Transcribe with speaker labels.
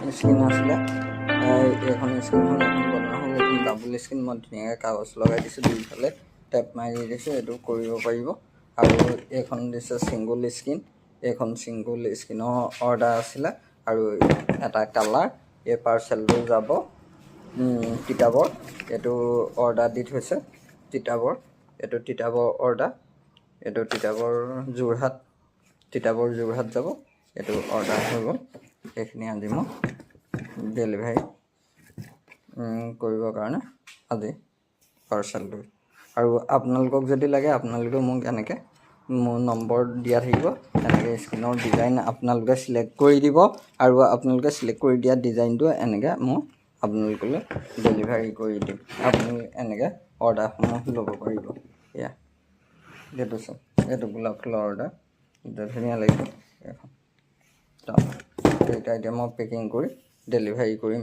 Speaker 1: screen আছিলে এইখন স্ক্ৰীনখন এখন বনোৱা হ'ল এইখন ডাবল স্ক্ৰীন মই ধুনীয়াকৈ কাগজ লগাই দিছোঁ দুইফালে টেপ মাৰি দিছোঁ এইটো কৰিব পাৰিব আৰু এইখন দিছে ছিংগুল স্ক্ৰীন এইখন ছিংগুল স্ক্ৰীনৰ অৰ্ডাৰ আছিলে আৰু এটা কালাৰ এই পাৰ্চেলটো যাব তিতাবৰ এইটো অৰ্ডাৰ দি থৈছে তিতাবৰ এইটো তিতাবৰ অৰ্ডাৰ এইটো তিতাবৰ যোৰহাট যাব এইটো অৰ্ডাৰ হৈ গ'ল এইখিনি আজি মই ডেলিভাৰী কৰিবৰ কাৰণে আজি পাৰ্চেলটো আৰু আপোনালোকক যদি লাগে আপোনালোকে মোক এনেকৈ মোৰ নম্বৰ দিয়া থাকিব এনেকৈ স্ক্ৰীনৰ ডিজাইন আপোনালোকে চিলেক্ট কৰি দিব আৰু আপোনালোকে চিলেক্ট কৰি দিয়া ডিজাইনটো এনেকৈ মই আপোনালোকলৈ ডেলিভাৰী কৰি দিম আপুনি এনেকৈ অৰ্ডাৰসমূহ ল'ব পাৰিব এয়া এইটো চাওক এইটো গোলাপ ফুলৰ অৰ্ডাৰ এতিয়া ধুনীয়া লাগিব এইখন এতিয়া মই পেকিং কৰি ডেলিভাৰী কৰিম